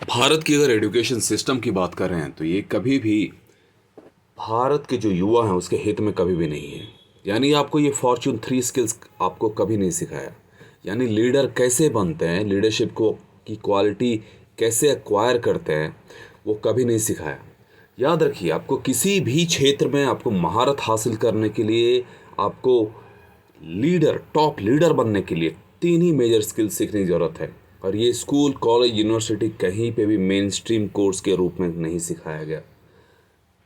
भारत की अगर education system की बात कर रहे हैं तो ये कभी भी भारत के जो युवा हैं उसके हित में कभी भी नहीं है। यानी आपको ये फॉर्च्यून 3 स्किल्स आपको कभी नहीं सिखाया। यानी लीडर कैसे बनते हैं, लीडरशिप को की क्वालिटी कैसे एक्वायर करते हैं, वो कभी नहीं सिखाया। याद रखिए, आपको किसी भी क्षेत्र में आपको महारत हासिल करने के लिए, आपको टॉप लीडर बनने के लिए 3 ही मेजर स्किल्स सीखने की ज़रूरत है। और ये स्कूल, कॉलेज, यूनिवर्सिटी कहीं पे भी मेन स्ट्रीम कोर्स के रूप में नहीं सिखाया गया।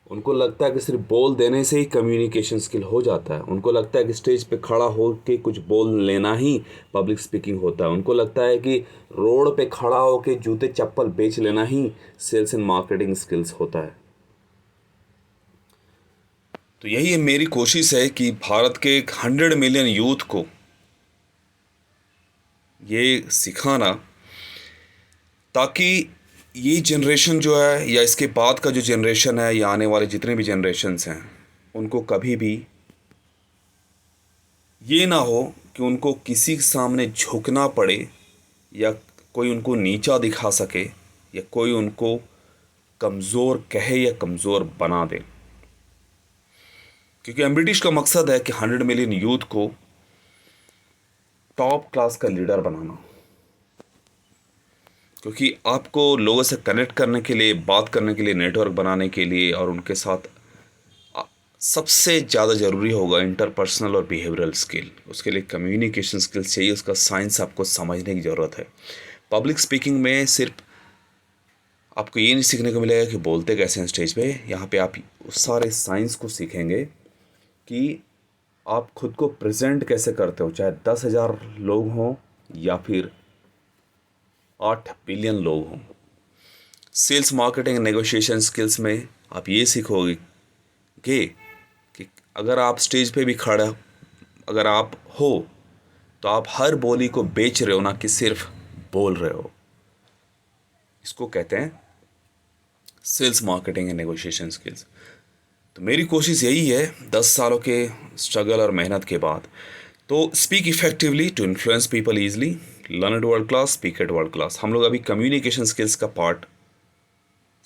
उनको लगता है कि सिर्फ बोल देने से ही कम्युनिकेशन स्किल हो जाता है। उनको लगता है कि स्टेज पे खड़ा हो के कुछ बोल लेना ही पब्लिक स्पीकिंग होता है। उनको लगता है कि रोड पे खड़ा हो के जूते चप्पल बेच लेना ही सेल्स एंड मार्केटिंग स्किल्स होता है। तो यही मेरी कोशिश है कि भारत के 100 मिलियन यूथ को ये सिखाना, ताकि ये जनरेशन जो है या इसके बाद का जो जनरेशन है या आने वाले जितने भी जनरेशन्स हैं, उनको कभी भी ये ना हो कि उनको किसी के सामने झुकना पड़े, या कोई उनको नीचा दिखा सके, या कोई उनको कमज़ोर कहे या कमज़ोर बना दे। क्योंकि एम्बिटिश का मकसद है कि 100 मिलियन यूथ को टॉप क्लास का लीडर बनाना। क्योंकि आपको लोगों से कनेक्ट करने के लिए, बात करने के लिए, नेटवर्क बनाने के लिए और उनके साथ सबसे ज़्यादा ज़रूरी होगा इंटरपर्सनल और बिहेवियरल स्किल। उसके लिए कम्युनिकेशन स्किल्स चाहिए, उसका साइंस आपको समझने की ज़रूरत है। पब्लिक स्पीकिंग में सिर्फ आपको ये नहीं सीखने को मिलेगा कि बोलते कैसे हैं स्टेज पे। यहाँ पे आप उस सारे साइंस को सीखेंगे कि आप खुद को प्रेजेंट कैसे करते हो, चाहे 10,000 लोग हों या फिर 8 बिलियन लोग हों। सेल्स, मार्केटिंग, नेगोशिएशन स्किल्स में आप ये सीखोगे कि अगर आप स्टेज पे भी खड़ा, अगर आप हो तो आप हर बोली को बेच रहे हो, ना कि सिर्फ बोल रहे हो। इसको कहते हैं sales, marketing and negotiation skills. तो मेरी कोशिश यही है 10 सालों के स्ट्रगल और मेहनत के बाद, तो speak effectively to influence people easily, learn at world class, speak at world class. हम लोग अभी कम्युनिकेशन स्किल्स का पार्ट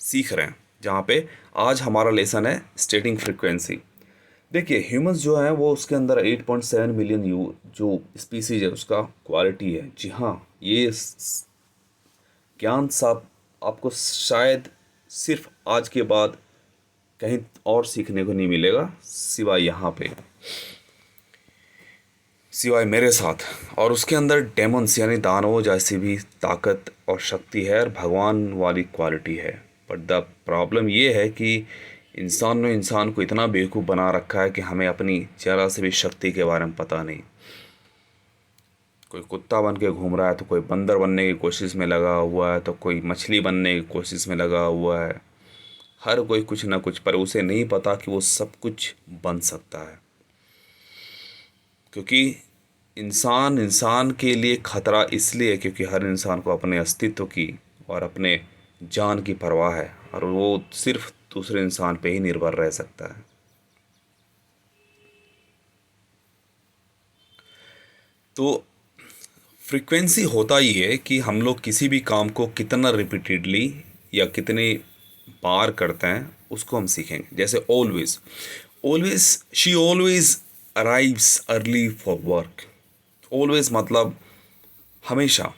सीख रहे हैं, जहाँ पे आज हमारा लेसन है स्टेटिंग फ्रीक्वेंसी। देखिए, ह्यूमंस जो है वो उसके अंदर 8.7 मिलियन जो स्पीसीज है उसका क्वालिटी है। जी हाँ, ये ज्ञान साहब आपको शायद सिर्फ आज के बाद कहीं और सीखने को नहीं मिलेगा, सिवाय यहाँ पे, सिवाय मेरे साथ। और उसके अंदर डेमोन्स यानी दानवों जैसी भी ताकत और शक्ति है और भगवान वाली क्वालिटी है। बट द प्रॉब्लम ये है कि इंसान ने इंसान को इतना बेवकूफ़ बना रखा है कि हमें अपनी ज़रा से भी शक्ति के बारे में पता नहीं। कोई कुत्ता बन के घूम रहा है, तो कोई बंदर बनने की कोशिश में लगा हुआ है, तो कोई मछली बनने की कोशिश में लगा हुआ है। हर कोई कुछ ना कुछ, पर उसे नहीं पता कि वो सब कुछ बन सकता है। क्योंकि इंसान इंसान के लिए खतरा इसलिए क्योंकि हर इंसान को अपने अस्तित्व की और अपने जान की परवाह है, और वो सिर्फ दूसरे इंसान पे ही निर्भर रह सकता है। तो फ्रीक्वेंसी होता ही है कि हम लोग किसी भी काम को कितना रिपीटेडली या कितने बार करते हैं, उसको हम सीखेंगे। जैसे always, she always arrives early for work. Always मतलब हमेशा।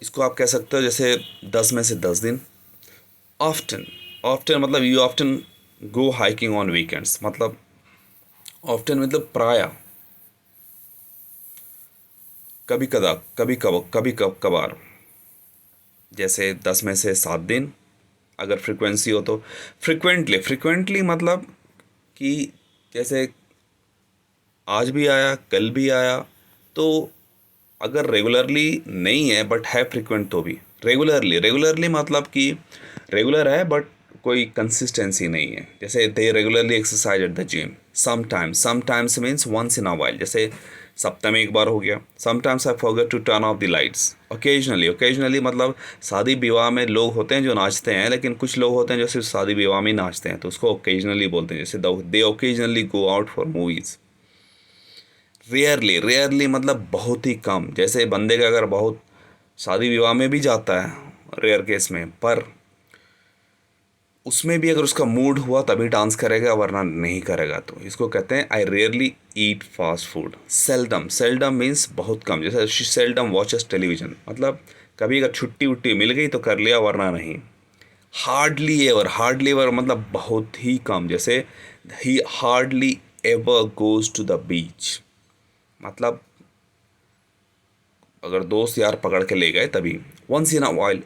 इसको आप कह सकते हो जैसे 10 में से 10 दिन। ऑफ्टन, ऑफ्टन मतलब you often go hiking on weekends, मतलब ऑफ्टन मतलब प्राय, कभी कदा, कभी कभार। जैसे 10 में से 7 दिन अगर फ्रिक्वेंसी हो तो। फ्रिक्वेंटली मतलब कि जैसे आज भी आया, कल भी आया। तो अगर रेगुलरली नहीं है बट है फ्रिक्वेंट, तो भी रेगुलरली मतलब कि रेगुलर है बट कोई कंसिस्टेंसी नहीं है। जैसे they regularly exercise at the gym. Sometimes means once in a while, जैसे सप्ताह में एक बार हो गया। Sometimes I forget to turn off the lights. Occasionally मतलब शादी विवाह में लोग होते हैं जो नाचते हैं, लेकिन कुछ लोग होते हैं जो सिर्फ शादी विवाह में ही नाचते हैं, तो उसको ओकेजनली बोलते हैं। जैसे they occasionally go out for movies. Rarely मतलब बहुत ही कम। जैसे बंदे का अगर बहुत शादी विवाह में भी जाता है रेयर केस में, पर उसमें भी अगर उसका मूड हुआ तभी डांस करेगा, वरना नहीं करेगा। तो इसको कहते हैं आई rarely eat fast food. Seldom, seldom means बहुत कम, जैसे शी सेल्डम वॉचेस टेलीविजन, मतलब कभी अगर छुट्टी उट्टी मिल गई तो कर लिया, वरना नहीं। हार्डली एवर, हार्डली एवर मतलब बहुत ही कम, जैसे ही hardly ever goes to the beach, मतलब अगर दोस्त यार पकड़ के ले गए तभी। Once in a while,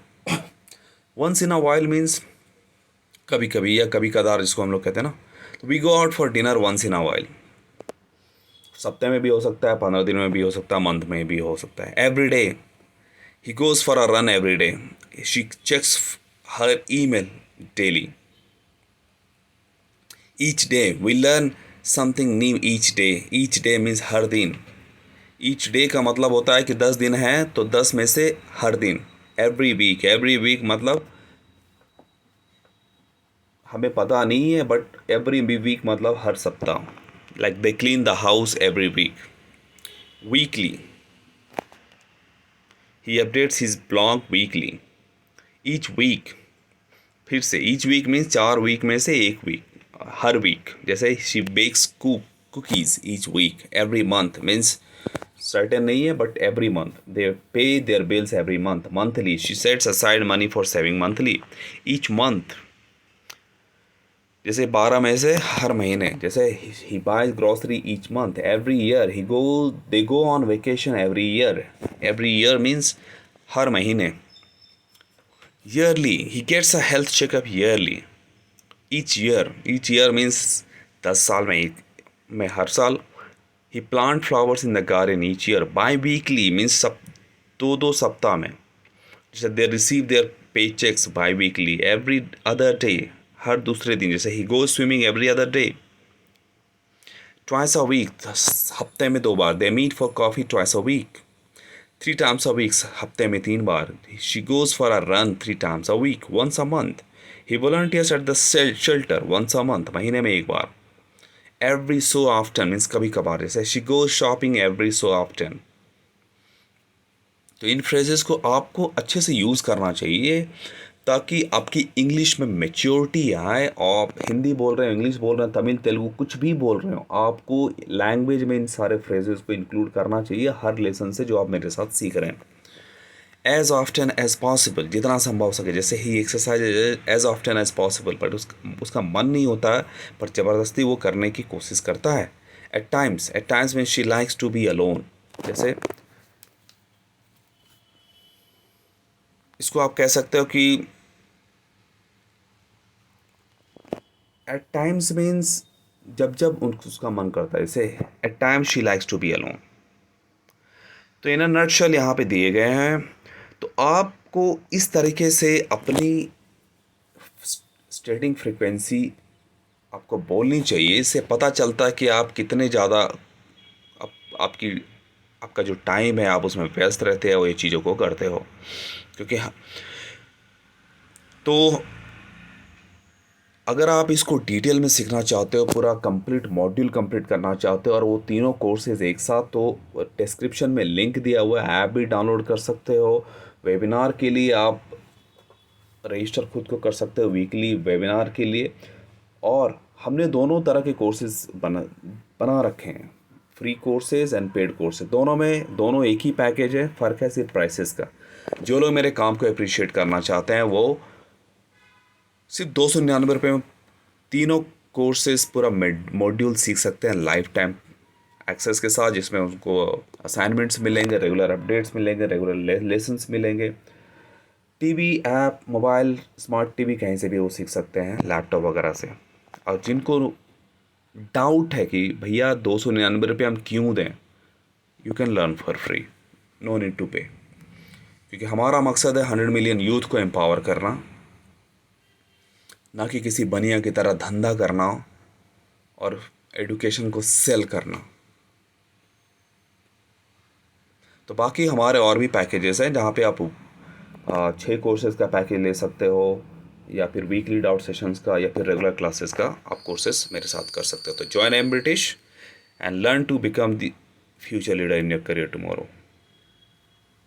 once in a while means कभी कभी या कभी कदार, जिसको हम लोग कहते हैं ना। तो we go out for dinner once in a while, सप्ताह में भी हो सकता है, 15 दिन में भी हो सकता है, मंथ में भी हो सकता है। Every day he goes for a run every day, she checks हर email daily. Each day we learn something new each day, each day means हर दिन। ईच डे का मतलब होता है कि 10 दिन हैं तो 10 में से हर दिन। एवरी वीक मतलब हमें पता नहीं है, बट एवरी वीक मतलब हर सप्ताह। Like they clean the house every week. Weekly ही updates his blog weekly. Each week, फिर से ईच वीक मीन्स 4 वीक में से एक वीक, हर वीक। जैसे she bakes cookies each week. Every month means certain नहीं है, but every month they pay their bills every month. Monthly she sets aside money for saving monthly. Each month जैसे 12 में से हर महीने, जैसे he buys grocery each month. Every year they go on vacation every year. Every year means हर महीने। Yearly he gets a health checkup yearly. Each year means 10 साल में एक, में हर साल। He plant flowers in the garden each year. Biweekly means दो सप्ताह में। जैसे they receive their paychecks biweekly. Every other day, हर दूसरे दिन। जैसे he goes swimming every other day. Twice a week, हफ्ते में 2 बार। They meet for coffee twice a week. 3 times a week, हफ्ते में 3 बार। She goes for a run 3 times a week, once a month. He volunteers at the shelter once a month, महीने में 1 बार। Every so often means कभी कभार। जैसे she goes shopping every so often. तो इन फ्रेजेस को आपको अच्छे से यूज़ करना चाहिए, ताकि आपकी इंग्लिश में मैच्योरिटी आए। आप हिंदी बोल रहे हो, इंग्लिश बोल रहे हो, तमिल तेलुगु कुछ भी बोल रहे हो, आपको लैंग्वेज में इन सारे फ्रेजेस को इंक्लूड करना चाहिए हर लेसन से जो आप मेरे साथ सीख रहे हैं। एज ऑफ्टन एज पॉसिबल, जितना संभव हो सके। जैसे he exercise as often as possible, but उसका मन नहीं होता है, पर ज़बरदस्ती वो करने की कोशिश करता है। At times mean she likes to be alone. जैसे इसको आप कह सकते हो कि एट टाइम्स मीन्स जब जब उसका मन करता है। जैसे at times she likes to be alone. तो इन नटशल यहाँ पे दिए गए हैं। तो आपको इस तरीके से अपनी स्टेटिंग फ्रीक्वेंसी आपको बोलनी चाहिए। इससे पता चलता है कि आप कितने ज़्यादा आपकी आपका जो टाइम है आप उसमें व्यस्त रहते हो, ये चीज़ों को करते हो। क्योंकि तो अगर आप इसको डिटेल में सीखना चाहते हो, पूरा कंप्लीट मॉड्यूल कंप्लीट करना चाहते हो, और वो तीनों कोर्सेज एक साथ, तो डिस्क्रिप्शन में लिंक दिया हुआ है, ऐप भी डाउनलोड कर सकते हो। वेबिनार के लिए आप रजिस्टर खुद को कर सकते हो, वीकली वेबिनार के लिए। और हमने दोनों तरह के कोर्सेज बना रखे हैं, free courses and paid courses. दोनों एक ही पैकेज है, फ़र्क है सिर्फ प्राइसेस का। जो लोग मेरे काम को अप्रिशिएट करना चाहते हैं वो सिर्फ 299 रुपये में तीनों कोर्सेज पूरा मॉड्यूल सीख सकते हैं लाइफ टाइम एक्सेस के साथ, जिसमें उनको असाइनमेंट्स मिलेंगे, रेगुलर अपडेट्स मिलेंगे, रेगुलर लेसन्स मिलेंगे। TV, app, mobile, smart TV कहीं से भी वो सीख सकते हैं, लैपटॉप वगैरह से। और जिनको डाउट है कि भैया 299 रुपये हम क्यों दें, you can learn for free, no need to pay. क्योंकि हमारा मकसद है 100 मिलियन यूथ को एम्पावर करना, ना कि किसी बनिया की तरह धंधा करना और एडुकेशन को सेल करना। तो बाकी हमारे और भी पैकेजेस हैं जहाँ पे आप 6 कोर्सेज़ का पैकेज ले सकते हो, या फिर वीकली डाउट सेशंस का, या फिर रेगुलर क्लासेस का आप कोर्सेज मेरे साथ कर सकते हो। तो join M British and learn to become the future leader in your career tomorrow.